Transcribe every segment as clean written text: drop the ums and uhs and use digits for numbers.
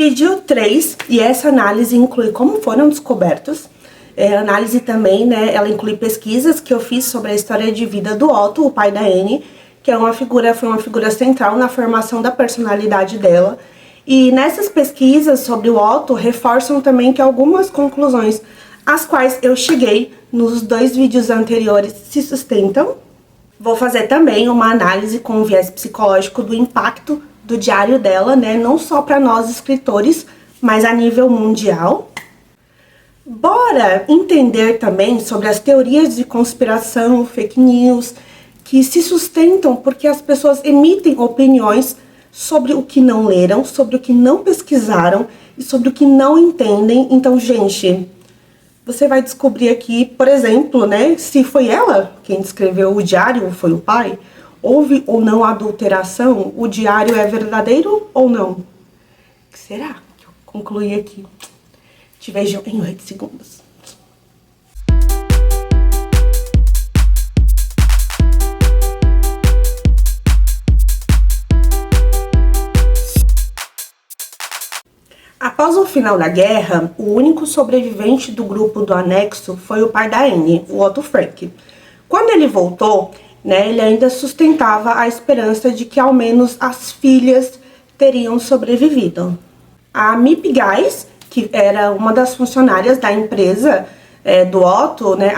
Vídeo 3, e essa análise inclui como foram descobertos. A análise também, né, ela inclui pesquisas que eu fiz sobre a história de vida do Otto, o pai da Annie, que foi uma figura central na formação da personalidade dela. E nessas pesquisas sobre o Otto, reforçam também que algumas conclusões às quais eu cheguei nos 2 vídeos anteriores se sustentam. Vou fazer também uma análise com viés psicológico do impacto do diário dela, né, não só para nós escritores, mas a nível mundial. Bora entender também sobre as teorias de conspiração, fake news, que se sustentam porque as pessoas emitem opiniões sobre o que não leram, sobre o que não pesquisaram e sobre o que não entendem. Então, gente, você vai descobrir aqui, por exemplo, né, se foi ela quem escreveu o diário ou foi o pai. Houve ou não adulteração? O diário é verdadeiro ou não? O que será que eu concluí aqui? Te vejo em 8 segundos. Após o final da guerra, o único sobrevivente do grupo do anexo foi o pai da Annie, o Otto Frank. Quando ele voltou, né, ele ainda sustentava a esperança de que ao menos as filhas teriam sobrevivido. A Mip Geis, que era uma das funcionárias da empresa do Otto, né,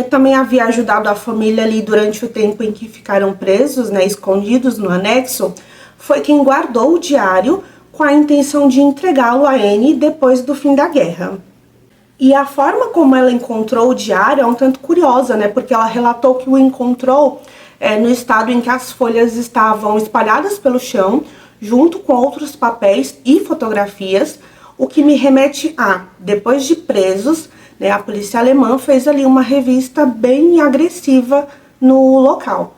também havia ajudado a família ali durante o tempo em que ficaram presos, né, escondidos no anexo, foi quem guardou o diário com a intenção de entregá-lo a Annie depois do fim da guerra. E a forma como ela encontrou o diário é um tanto curiosa, né? Porque ela relatou que o encontrou no estado em que as folhas estavam espalhadas pelo chão, junto com outros papéis e fotografias, o que me remete a, depois de presos, né, a polícia alemã fez ali uma revista bem agressiva no local.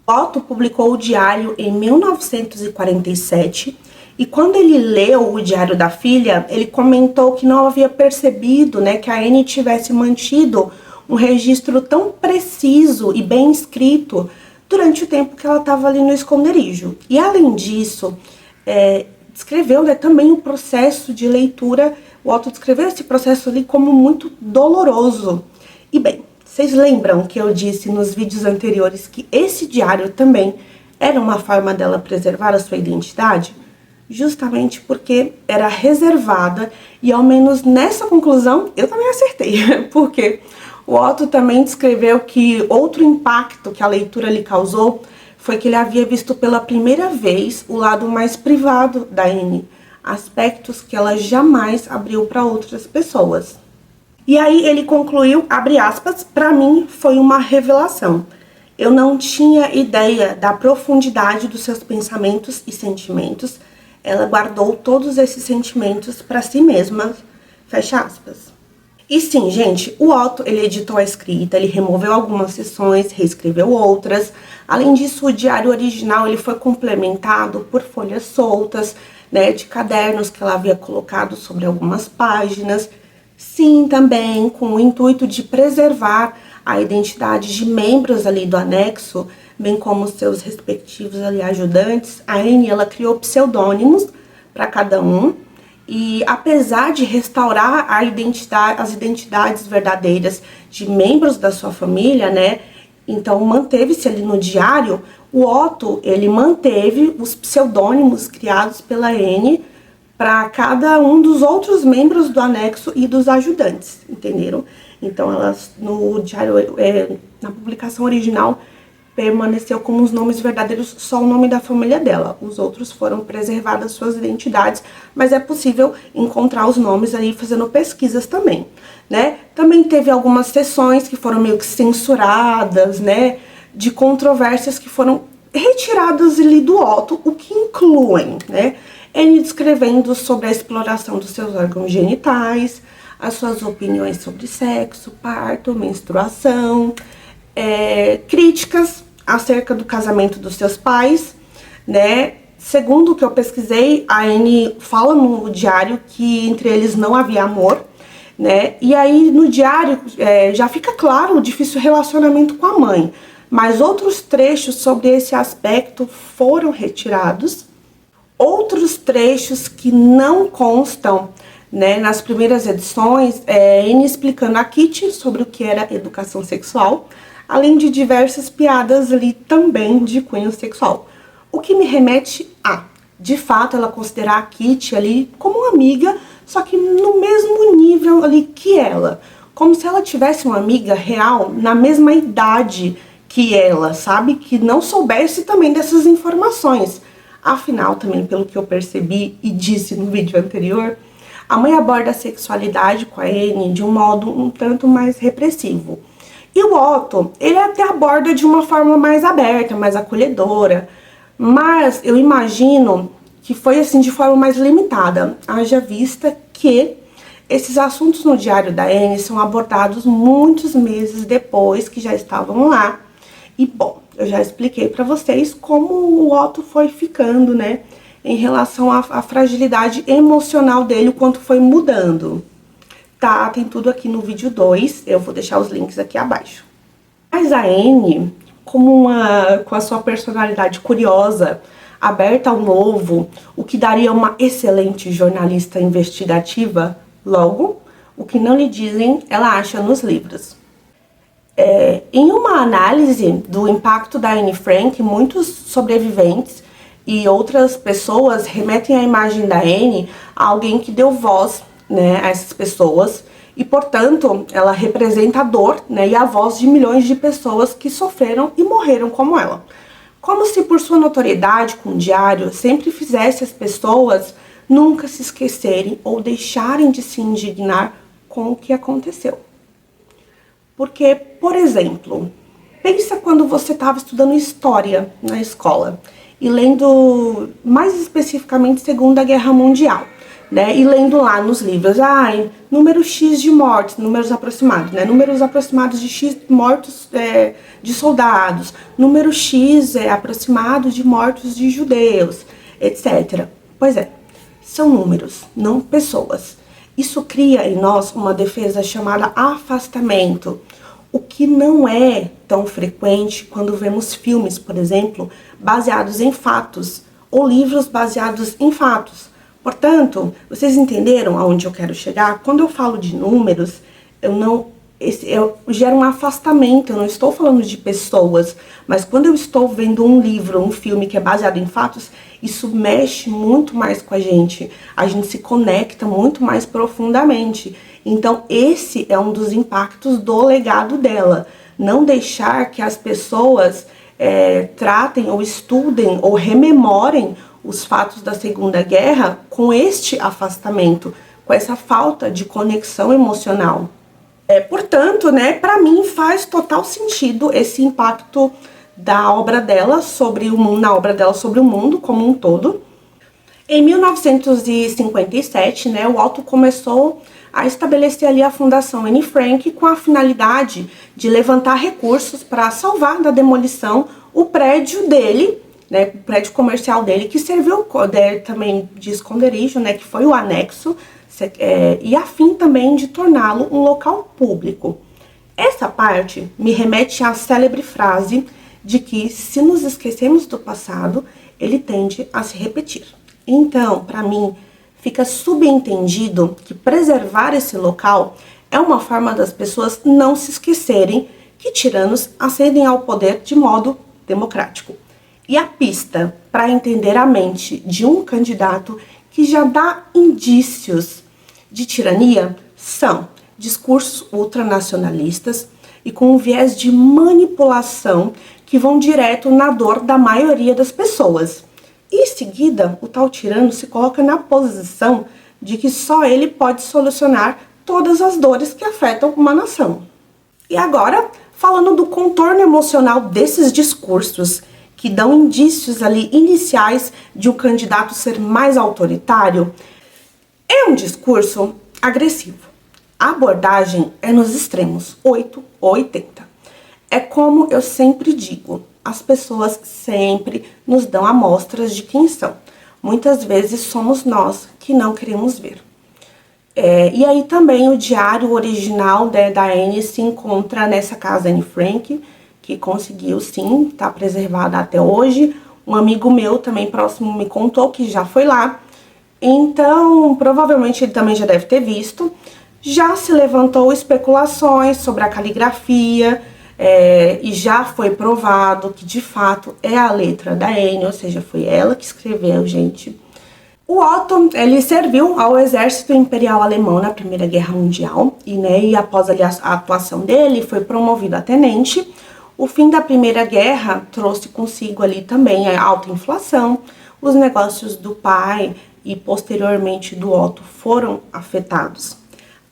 Otto publicou o diário em 1947, e quando ele leu o diário da filha, ele comentou que não havia percebido, né, que a Annie tivesse mantido um registro tão preciso e bem escrito durante o tempo que ela estava ali no esconderijo. E além disso, descreveu, né, também o processo de leitura. O Otto descreveu esse processo ali como muito doloroso. E bem, vocês lembram que eu disse nos vídeos anteriores que esse diário também era uma forma dela preservar a sua identidade? Justamente porque era reservada, e ao menos nessa conclusão eu também acertei, porque o Otto também descreveu que outro impacto que a leitura lhe causou foi que ele havia visto pela primeira vez o lado mais privado da Annie, aspectos que ela jamais abriu para outras pessoas. E aí ele concluiu, abre aspas, para mim foi uma revelação. Eu não tinha ideia da profundidade dos seus pensamentos e sentimentos. Ela guardou todos esses sentimentos para si mesma, fecha aspas. E sim, gente, o Otto, ele editou a escrita, ele removeu algumas seções, reescreveu outras. Além disso, o diário original ele foi complementado por folhas soltas, né, de cadernos que ela havia colocado sobre algumas páginas. Sim, também com o intuito de preservar a identidade de membros ali do anexo, bem como seus respectivos ali ajudantes. A Annie, ela criou pseudônimos para cada um, e apesar de restaurar as identidades verdadeiras de membros da sua família, né, então manteve-se ali no diário, o Otto, ele manteve os pseudônimos criados pela Annie para cada um dos outros membros do anexo e dos ajudantes, entenderam? Então, elas no diário, na publicação original, permaneceu como os nomes verdadeiros, só o nome da família dela. Os outros foram preservadas suas identidades, mas é possível encontrar os nomes aí fazendo pesquisas também, né? Também teve algumas sessões que foram meio que censuradas, né? De controvérsias que foram retiradas ali do Otto, o que incluem, né? Ele descrevendo sobre a exploração dos seus órgãos genitais, as suas opiniões sobre sexo, parto, menstruação, críticas acerca do casamento dos seus pais, né? Segundo o que eu pesquisei, a Annie fala no diário que entre eles não havia amor, né? E aí no diário já fica claro o difícil relacionamento com a mãe, mas outros trechos sobre esse aspecto foram retirados. Outros trechos que não constam, né, nas primeiras edições, Anne explicando a Kitty sobre o que era educação sexual, além de diversas piadas ali também de cunho sexual. O que me remete a, de fato, ela considerar a Kitty ali como uma amiga, só que no mesmo nível ali que ela. Como se ela tivesse uma amiga real na mesma idade que ela, sabe? Que não soubesse também dessas informações. Afinal, também pelo que eu percebi e disse no vídeo anterior, a mãe aborda a sexualidade com a Anne de um modo um tanto mais repressivo. E o Otto, ele até aborda de uma forma mais aberta, mais acolhedora, mas eu imagino que foi assim de forma mais limitada, haja vista que esses assuntos no diário da Anne são abordados muitos meses depois que já estavam lá. E bom, eu já expliquei pra vocês como o Otto foi ficando, né, em relação à fragilidade emocional dele, o quanto foi mudando. Tá, tem tudo aqui no vídeo 2, eu vou deixar os links aqui abaixo. Mas a Anne, com a sua personalidade curiosa, aberta ao novo, o que daria uma excelente jornalista investigativa, logo, o que não lhe dizem, ela acha nos livros. Em uma análise do impacto da Anne Frank, muitos sobreviventes e outras pessoas remetem a imagem da Anne a alguém que deu voz, né, a essas pessoas, e portanto ela representa a dor, né, e a voz de milhões de pessoas que sofreram e morreram como ela. Como se por sua notoriedade com o diário sempre fizesse as pessoas nunca se esquecerem ou deixarem de se indignar com o que aconteceu. Porque, por exemplo, pensa quando você estava estudando história na escola e lendo, mais especificamente, Segunda Guerra Mundial, né? E lendo lá nos livros, número X de mortes, números aproximados, né? Números aproximados de X mortos de soldados, número X aproximado de mortos de judeus, etc. Pois é, são números, não pessoas. Isso cria em nós uma defesa chamada afastamento, o que não é tão frequente quando vemos filmes, por exemplo, baseados em fatos, ou livros baseados em fatos. Portanto, vocês entenderam aonde eu quero chegar? Quando eu falo de números, eu gero um afastamento, eu não estou falando de pessoas, mas quando eu estou vendo um livro, um filme que é baseado em fatos, isso mexe muito mais com a gente se conecta muito mais profundamente. Então esse é um dos impactos do legado dela, não deixar que as pessoas tratem ou estudem ou rememorem os fatos da Segunda Guerra com este afastamento, com essa falta de conexão emocional. Portanto, né, para mim faz total sentido esse impacto da obra dela sobre o mundo, na obra dela sobre o mundo como um todo. Em 1957, né, o Otto começou a estabelecer ali a Fundação Anne Frank com a finalidade de levantar recursos para salvar da demolição o prédio dele, né, o prédio comercial dele, que serviu também de esconderijo, né, que foi o anexo, e a fim também de torná-lo um local público. Essa parte me remete à célebre frase de que, se nos esquecemos do passado, ele tende a se repetir. Então, para mim, fica subentendido que preservar esse local é uma forma das pessoas não se esquecerem que tiranos ascendem ao poder de modo democrático. E a pista para entender a mente de um candidato que já dá indícios de tirania são discursos ultranacionalistas e com um viés de manipulação que vão direto na dor da maioria das pessoas. E em seguida, o tal tirano se coloca na posição de que só ele pode solucionar todas as dores que afetam uma nação. E agora, falando do contorno emocional desses discursos, que dão indícios ali iniciais de um candidato ser mais autoritário, é um discurso agressivo. A abordagem é nos extremos, 8 ou 80. É como eu sempre digo, as pessoas sempre nos dão amostras de quem são. Muitas vezes somos nós que não queremos ver. E aí também o diário original da Anne se encontra nessa casa Anne Frank, que conseguiu sim estar preservada até hoje. Um amigo meu também próximo me contou que já foi lá. Então, provavelmente ele também já deve ter visto. Já se levantou especulações sobre a caligrafia, e já foi provado que de fato é a letra da Anne, ou seja, foi ela que escreveu, gente. O Otto, ele serviu ao exército imperial alemão na Primeira Guerra Mundial e após ali, a atuação dele foi promovido a tenente. O fim da Primeira Guerra trouxe consigo ali também a alta inflação, os negócios do pai e posteriormente do Otto foram afetados.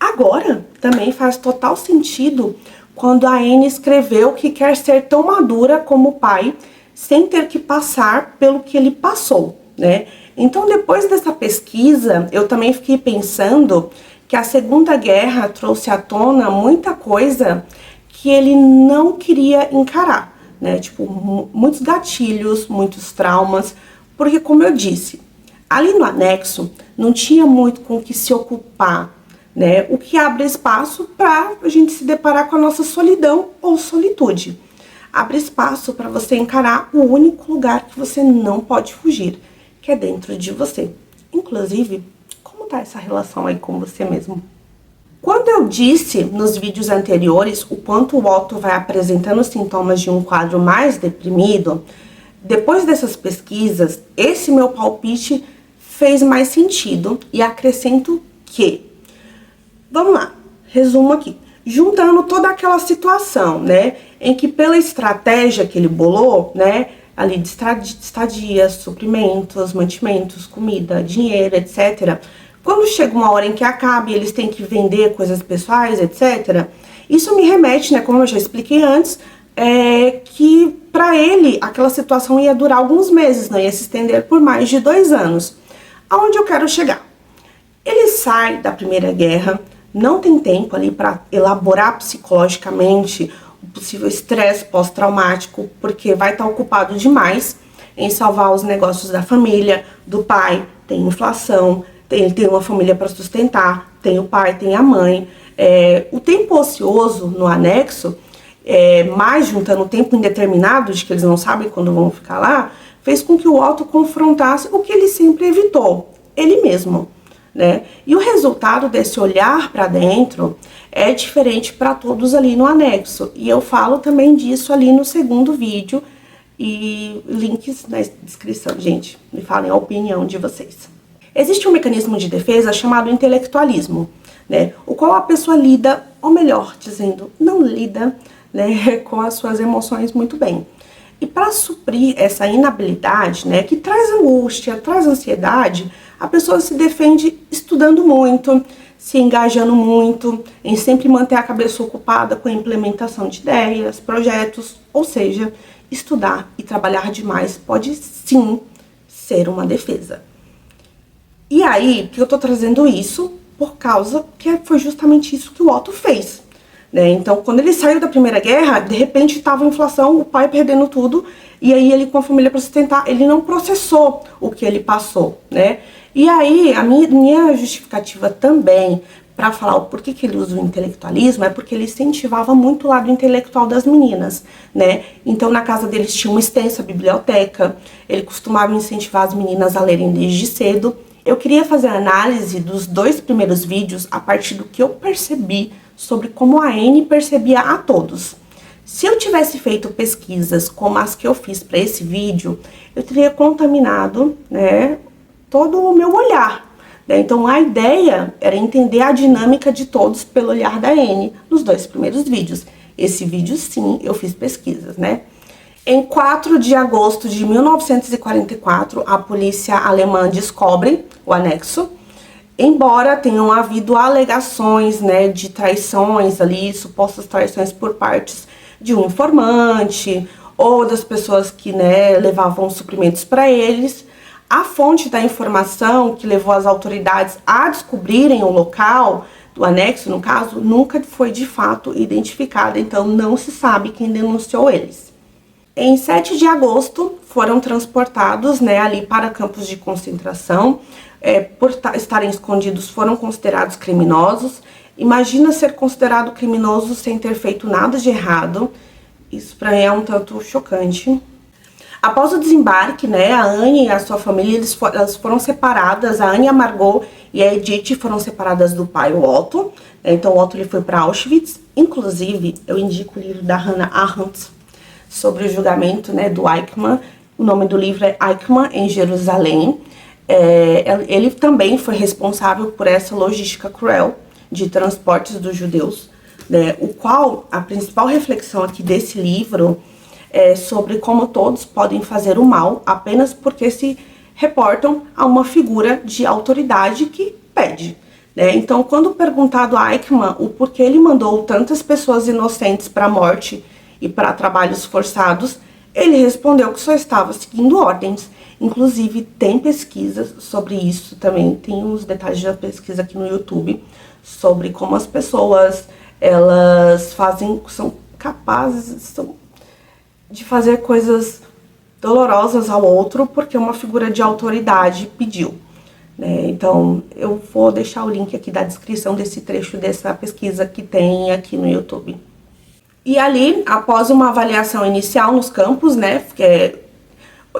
Agora, também faz total sentido quando a Anne escreveu que quer ser tão madura como o pai, sem ter que passar pelo que ele passou, né? Então, depois dessa pesquisa, eu também fiquei pensando que a Segunda Guerra trouxe à tona muita coisa que ele não queria encarar, né? Tipo, muitos gatilhos, muitos traumas, porque, como eu disse, ali no anexo não tinha muito com o que se ocupar, né? O que abre espaço para a gente se deparar com a nossa solidão ou solitude. Abre espaço para você encarar o único lugar que você não pode fugir, que é dentro de você. Inclusive, como tá essa relação aí com você mesmo? Quando eu disse nos vídeos anteriores o quanto o Otto vai apresentando sintomas de um quadro mais deprimido, depois dessas pesquisas, esse meu palpite fez mais sentido e acrescento que, vamos lá, resumo aqui, juntando toda aquela situação, né, em que pela estratégia que ele bolou, né, ali de estadia, suprimentos, mantimentos, comida, dinheiro, etc. Quando chega uma hora em que acaba e eles têm que vender coisas pessoais, etc., isso me remete, né, como eu já expliquei antes, que para ele aquela situação ia durar alguns meses, né, ia se estender por mais de 2 anos. Aonde eu quero chegar? Ele sai da Primeira Guerra, não tem tempo ali para elaborar psicologicamente o possível estresse pós-traumático, porque vai estar ocupado demais em salvar os negócios da família, do pai, tem inflação, ele tem uma família para sustentar, tem o pai, tem a mãe. O tempo ocioso no anexo, mais juntando o tempo indeterminado, de que eles não sabem quando vão ficar lá, fez com que o Otto confrontasse o que ele sempre evitou, ele mesmo, né? E o resultado desse olhar para dentro é diferente para todos ali no anexo. E eu falo também disso ali no segundo vídeo e links na descrição, gente. Me falem a opinião de vocês. Existe um mecanismo de defesa chamado intelectualismo, né? O qual a pessoa lida, ou melhor dizendo, não lida, né, com as suas emoções muito bem. E para suprir essa inabilidade, né, que traz angústia, traz ansiedade, a pessoa se defende estudando muito, se engajando muito, em sempre manter a cabeça ocupada com a implementação de ideias, projetos, ou seja, estudar e trabalhar demais pode sim ser uma defesa. E aí, que eu tô trazendo isso por causa que foi justamente isso que o Otto fez, né? Então, quando ele saiu da Primeira Guerra, de repente estava a inflação, o pai perdendo tudo, e aí ele com a família para sustentar, ele não processou o que ele passou, né? E aí, a minha justificativa também para falar o porquê que ele usa o intelectualismo é porque ele incentivava muito o lado intelectual das meninas, né? Então, na casa deles tinha uma extensa biblioteca, ele costumava incentivar as meninas a lerem desde cedo. Eu queria fazer a análise dos 2 primeiros vídeos a partir do que eu percebi sobre como a Anne percebia a todos. Se eu tivesse feito pesquisas como as que eu fiz para esse vídeo, eu teria contaminado, né, todo o meu olhar, né? Então a ideia era entender a dinâmica de todos pelo olhar da Anne nos 2 primeiros vídeos. Esse vídeo sim, eu fiz pesquisas, né? Em 4 de agosto de 1944, a polícia alemã descobre o anexo, embora tenham havido alegações, né, de traições ali, supostas traições por partes de um informante ou das pessoas que, né, levavam suprimentos para eles. A fonte da informação que levou as autoridades a descobrirem o local do anexo, no caso, nunca foi de fato identificada, então não se sabe quem denunciou eles. Em 7 de agosto, foram transportados, né, ali para campos de concentração. Por estarem escondidos, foram considerados criminosos. Imagina ser considerado criminoso sem ter feito nada de errado. Isso para mim é um tanto chocante. Após o desembarque, né, a Anne e a sua família, elas foram separadas. A Anne, a Margot e a Edith foram separadas do pai, o Otto. Então o Otto ele foi para Auschwitz. Inclusive, eu indico o livro da Hannah Arendt sobre o julgamento, né, do Eichmann. O nome do livro é Eichmann em Jerusalém. Ele também foi responsável por essa logística cruel de transportes dos judeus, né, o qual a principal reflexão aqui desse livro é sobre como todos podem fazer o mal apenas porque se reportam a uma figura de autoridade que pede. Né? Então, quando perguntado a Eichmann o porquê ele mandou tantas pessoas inocentes para a morte e para trabalhos forçados, ele respondeu que só estava seguindo ordens. Inclusive, tem pesquisas sobre isso também, tem uns detalhes da pesquisa aqui no YouTube, sobre como as pessoas, elas são capazes de fazer coisas dolorosas ao outro porque uma figura de autoridade pediu. Né? Então, eu vou deixar o link aqui da descrição desse trecho dessa pesquisa que tem aqui no YouTube. E ali, após uma avaliação inicial nos campos, né,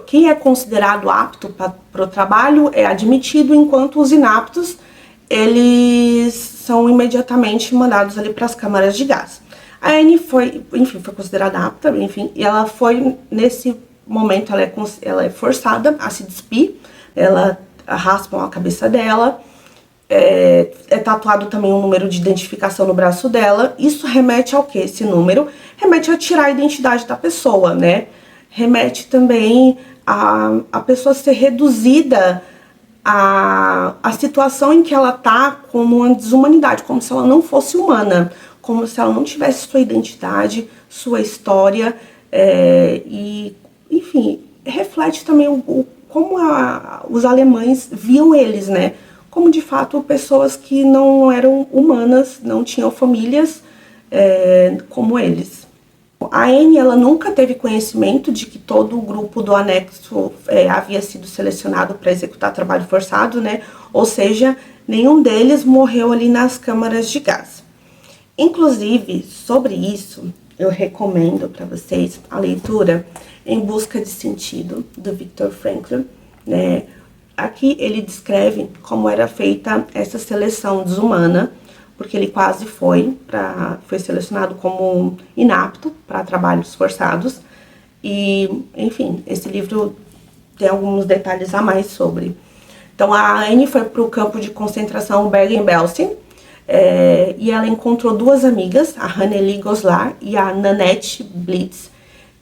quem é considerado apto para o trabalho é admitido, enquanto os inaptos, eles são imediatamente mandados ali para as câmaras de gás. A Anne foi considerada apta, e ela foi, nesse momento, ela é forçada a se despir, ela raspam a cabeça dela, é tatuado também um número de identificação no braço dela. Isso remete ao quê? Esse número remete a tirar a identidade da pessoa, né? Remete também a pessoa ser reduzida à situação em que ela tá como uma desumanidade, como se ela não fosse humana, como se ela não tivesse sua identidade, sua história, e, enfim, reflete também como os alemães viam eles, né? Como, de fato, pessoas que não eram humanas, não tinham famílias como eles. A Anne, ela nunca teve conhecimento de que todo o grupo do anexo havia sido selecionado para executar trabalho forçado, né? Ou seja, nenhum deles morreu ali nas câmaras de gás. Inclusive, sobre isso, eu recomendo para vocês a leitura Em Busca de Sentido, do Viktor Frankl, né? Aqui ele descreve como era feita essa seleção desumana, porque ele quase foi selecionado como inapto para trabalhos forçados. E, enfim, esse livro tem alguns detalhes a mais sobre. Então, a Anne foi para o campo de concentração Bergen-Belsen, e ela encontrou duas amigas, a Hanneli Goslar e a Nanette Blitz,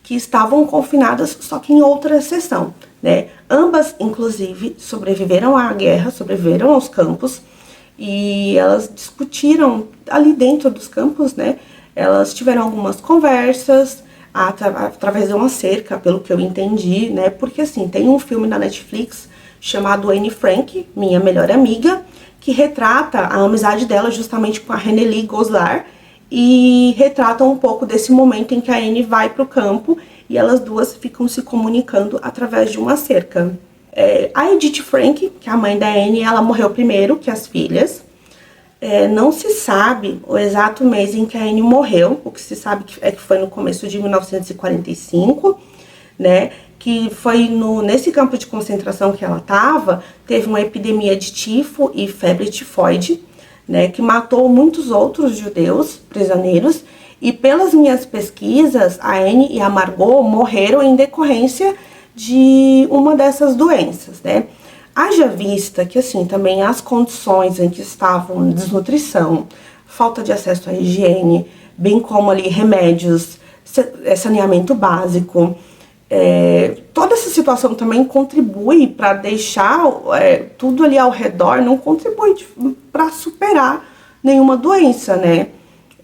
que estavam confinadas, só que em outra seção, né? Ambas, inclusive, sobreviveram à guerra, sobreviveram aos campos, e elas discutiram ali dentro dos campos, né? Elas tiveram algumas conversas através de uma cerca, pelo que eu entendi, né? Porque, assim, tem um filme na Netflix chamado Anne Frank, Minha Melhor Amiga, que retrata a amizade dela justamente com a Hanneli Goslar, e retrata um pouco desse momento em que a Anne vai para o campo e elas duas ficam se comunicando através de uma cerca. A Edith Frank, que é a mãe da Anne, ela morreu primeiro que as filhas. Não se sabe o exato mês em que a Anne morreu, o que se sabe é que foi no começo de 1945, né? Que foi nesse campo de concentração que ela estava, teve uma epidemia de tifo e febre tifoide, né, que matou muitos outros judeus prisioneiros, e pelas minhas pesquisas, a Anne e a Margot morreram em decorrência de uma dessas doenças, né. Haja vista que, assim, também as condições em que estavam, desnutrição, falta de acesso à higiene, bem como ali remédios, saneamento básico, toda essa situação também contribui para deixar tudo ali ao redor, não contribui para superar nenhuma doença, né?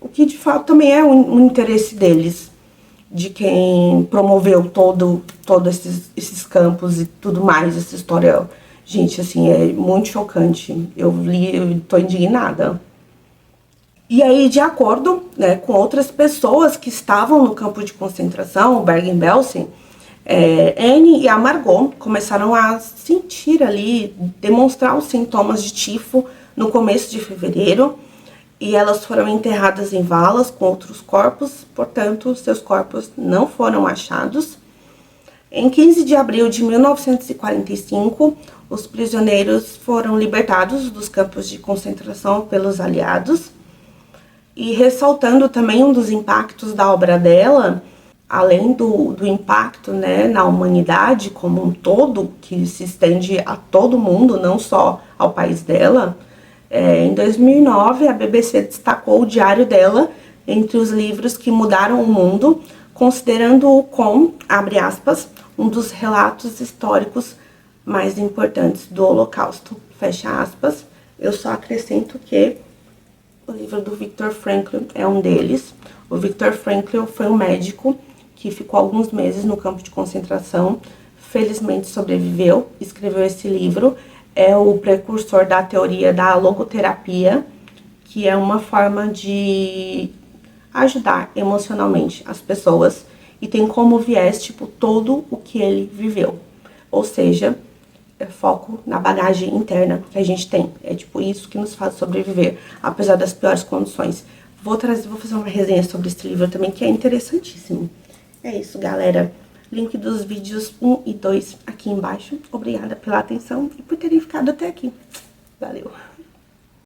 O que de fato também é um interesse deles, de quem promoveu todos esses campos e tudo mais, essa história. Gente, assim, é muito chocante. Eu li, eu tô indignada. E aí, de acordo, né, com outras pessoas que estavam no campo de concentração, Bergen-Belsen, Anne e a Margot começaram a sentir ali, demonstrar os sintomas de tifo no começo de fevereiro, e elas foram enterradas em valas com outros corpos, portanto, seus corpos não foram achados. Em 15 de abril de 1945, os prisioneiros foram libertados dos campos de concentração pelos aliados. E ressaltando também um dos impactos da obra dela, além do impacto, né, na humanidade como um todo, que se estende a todo mundo, não só ao país dela, em 2009 a BBC destacou o diário dela entre os livros que mudaram o mundo, considerando-o como, abre aspas, um dos relatos históricos mais importantes do Holocausto, fecha aspas. Eu só acrescento que o livro do Viktor Frankl é um deles. O Viktor Frankl foi um médico que ficou alguns meses no campo de concentração, felizmente sobreviveu, escreveu esse livro, é o precursor da teoria da logoterapia, que é uma forma de ajudar emocionalmente as pessoas e tem como viés, tipo, todo o que ele viveu. Ou seja, é foco na bagagem interna que a gente tem. É tipo isso que nos faz sobreviver, apesar das piores condições. Vou fazer uma resenha sobre esse livro também, que é interessantíssimo. É isso, galera. Link dos vídeos 1 e 2 aqui embaixo. Obrigada pela atenção e por terem ficado até aqui. Valeu!